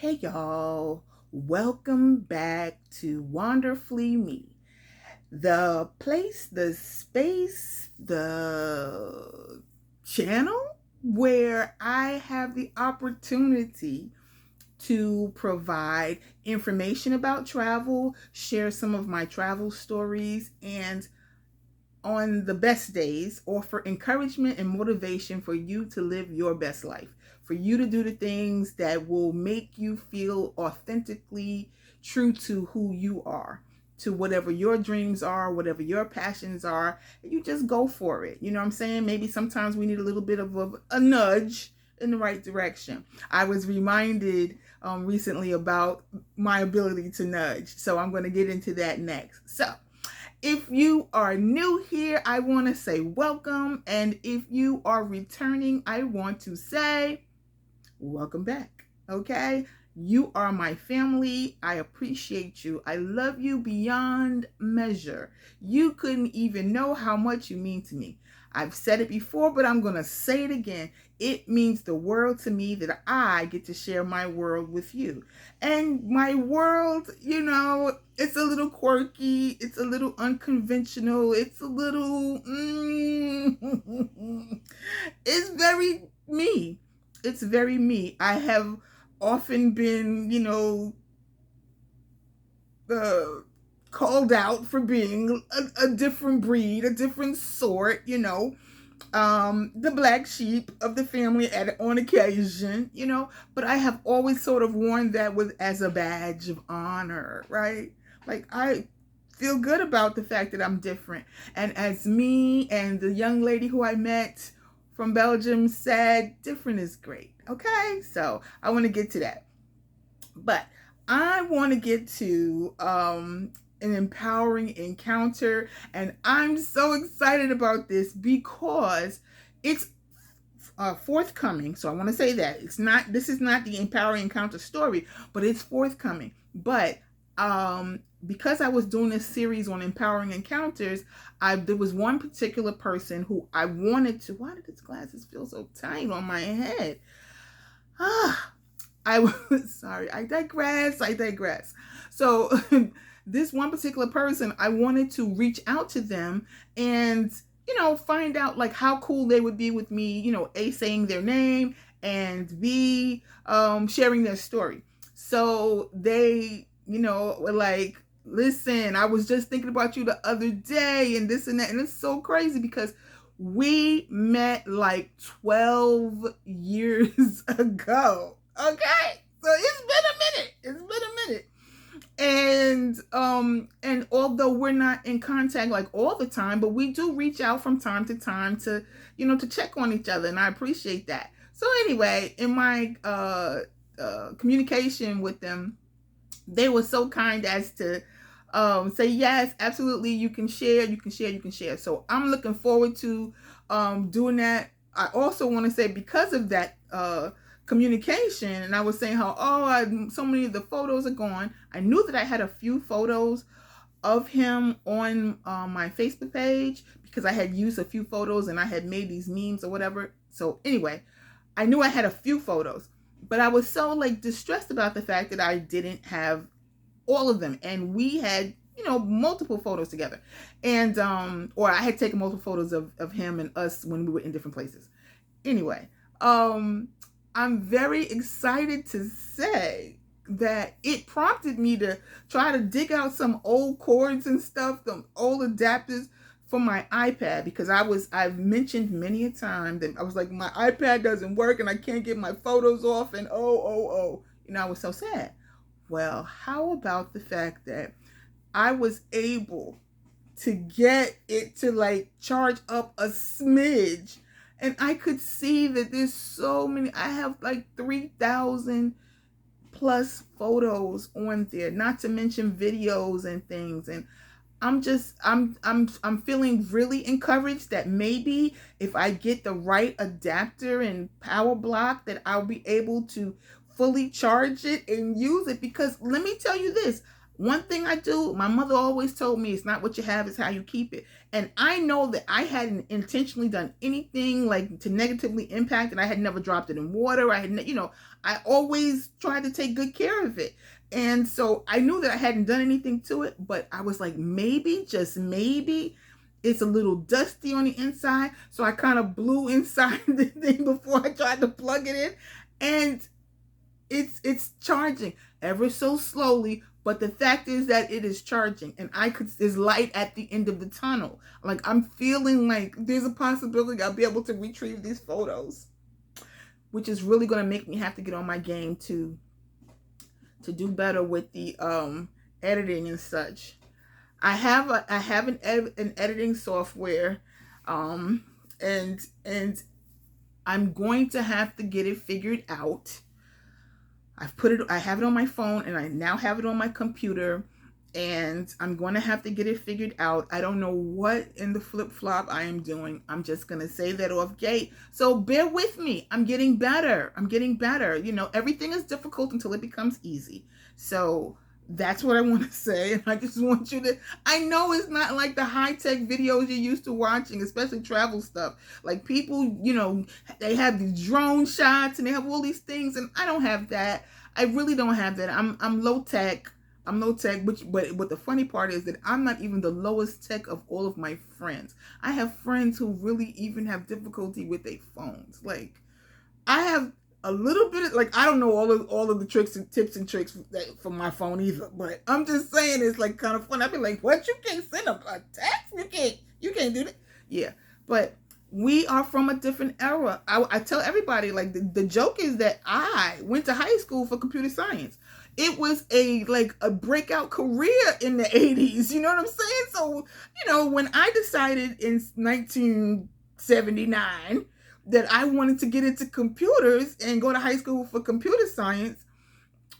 Hey y'all, welcome back to Wonderfully Me, the place, the space, the channel where I have the opportunity to provide information about travel, share some of my travel stories, and on the best days, offer encouragement and motivation for you to live your best life, for you to do the things that will make you feel authentically true to who you are, to whatever your dreams are, whatever your passions are. You just go for it. You know what I'm saying? Maybe sometimes we need a little bit of a nudge in the right direction. I was reminded recently about my ability to nudge, so I'm going to get into that next. So, if you are new here, I want to say welcome. And if you are returning, I want to say welcome back. Okay? You are my family. I appreciate you. I love you beyond measure. You couldn't even know how much you mean to me. I've said it before, but I'm going to say it again. It means the world to me that I get to share my world with you. And my world, it's a little quirky. It's a little unconventional. It's a little, it's very me. It's very me. I have often been, called out for being a different breed, a different sort, the black sheep of the family on occasion, but I have always sort of worn that as a badge of honor, right? Like I feel good about the fact that I'm different. And as me and the young lady who I met from Belgium said, different is great. Okay, so I want to get to that. But I want to get to an empowering encounter, and I'm so excited about this because it's forthcoming. So I want to say that this is not the empowering encounter story, but it's forthcoming. But because I was doing this series on empowering encounters, there was one particular person who I wanted to. Why did these glasses feel so tight on my head? I was sorry. I digress. So this one particular person, I wanted to reach out to them and find out like how cool they would be with me, A, saying their name, and B, sharing their story. So they, were like, listen, I was just thinking about you the other day and this and that. And it's so crazy because we met like 12 years ago. Okay. So it's been a minute. And although we're not in contact like all the time, but we do reach out from time to time to to check on each other, and I appreciate that. So anyway, in my communication with them, they were so kind as to say yes, absolutely, you can share. So I'm looking forward to doing that. I also want to say, because of that communication, and I was saying how so many of the photos are gone. I knew that I had a few photos of him on my Facebook page because I had used a few photos and I had made these memes or whatever. So anyway, I knew I had a few photos, but I was so like distressed about the fact that I didn't have all of them, and we had multiple photos together, and or I had taken multiple photos of him and us when we were in different places. Anyway, I'm very excited to say that it prompted me to try to dig out some old cords and stuff, some old adapters for my iPad, because I've mentioned many a time that I was like, my iPad doesn't work and I can't get my photos off, and oh, I was so sad. Well, how about the fact that I was able to get it to like charge up a smidge, and I could see that there's so many. I have like 3,000 plus photos on there, not to mention videos and things. And I'm feeling really encouraged that maybe if I get the right adapter and power block, that I'll be able to fully charge it and use it. Because let me tell you this, One thing I do, my mother always told me, it's not what you have, it's how you keep it. And I know that I hadn't intentionally done anything like to negatively impact it. I had never dropped it in water. I had, I always tried to take good care of it. And so I knew that I hadn't done anything to it, but I was like, maybe, just maybe, it's a little dusty on the inside. So I kind of blew inside the thing before I tried to plug it in. And it's charging ever so slowly, but the fact is that it is charging, and there's light at the end of the tunnel. Like, I'm feeling like there's a possibility I'll be able to retrieve these photos, which is really going to make me have to get on my game to do better with the editing and such. I have an editing software, and I'm going to have to get it figured out. I have it on my phone, and I now have it on my computer, and I'm going to have to get it figured out. I don't know what in the flip-flop I am doing. I'm just going to say that off gate. So bear with me. I'm getting better. Everything is difficult until it becomes easy. So that's what I want to say. And I just want you to, I know it's not like the high-tech videos you're used to watching, especially travel stuff. Like people, they have these drone shots and they have all these things, and I don't have that. I really don't have that. I'm low tech. But the funny part is that I'm not even the lowest tech of all of my friends. I have friends who really even have difficulty with their phones. Like, I have a little bit of, like, I don't know all of the tricks and tips and tricks from my phone either, but I'm just saying it's like kind of fun. I'd be like, what, you can't send a text? You can't do that. Yeah, but we are from a different era. I tell everybody, like, the joke is that I went to high school for computer science. It was a breakout career in the 80s. You know what I'm saying? So, when I decided in 1979 that I wanted to get into computers and go to high school for computer science,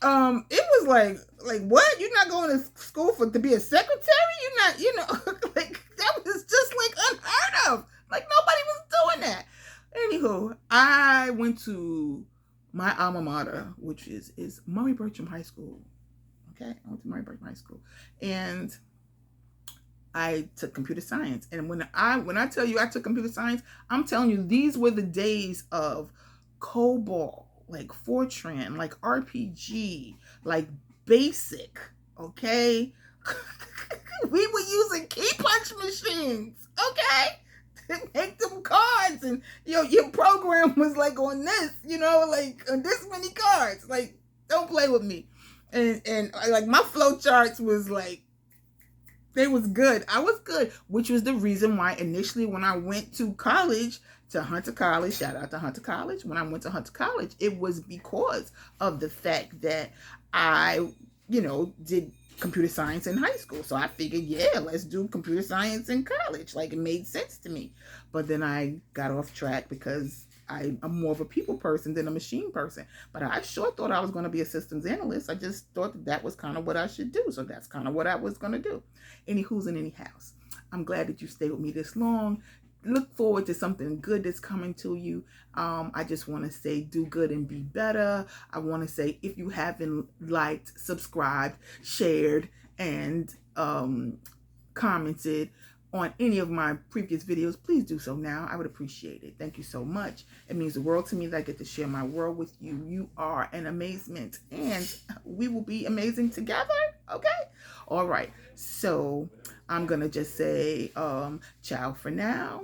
it was like what? You're not going to school to be a secretary? You're not, like, that was just like unheard of. Like, nobody was doing that. Anywho, I went to my alma mater, which is Murray Bertram High School. Okay, I went to Murray Bertram High School, and I took computer science. And when I tell you I took computer science, I'm telling you, these were the days of COBOL, like Fortran, like RPG, like BASIC. Okay, we were using key punch machines. Okay, to make them cards, and your program was like on this, like on this many cards. Like, don't play with me. And like, my flow charts was like, they was good. I was good, which was the reason why initially when I went to college, to Hunter College, shout out to Hunter College. When I went to Hunter College, it was because of the fact that I, did computer science in high school. So I figured, yeah, let's do computer science in college. Like, it made sense to me. But then I got off track because I'm more of a people person than a machine person. But I sure thought I was going to be a systems analyst. I just thought that was kind of what I should do. So that's kind of what I was going to do. Any who's in any house. I'm glad that you stayed with me this long. Look forward to something good that's coming to you. I just want to say, do good and be better. I want to say, if you haven't liked, subscribed, shared, and commented on any of my previous videos, please do so now. I would appreciate it. Thank you so much. It means the world to me that I get to share my world with you. You are an amazement, and we will be amazing together. Okay? All right. So I'm going to just say ciao for now.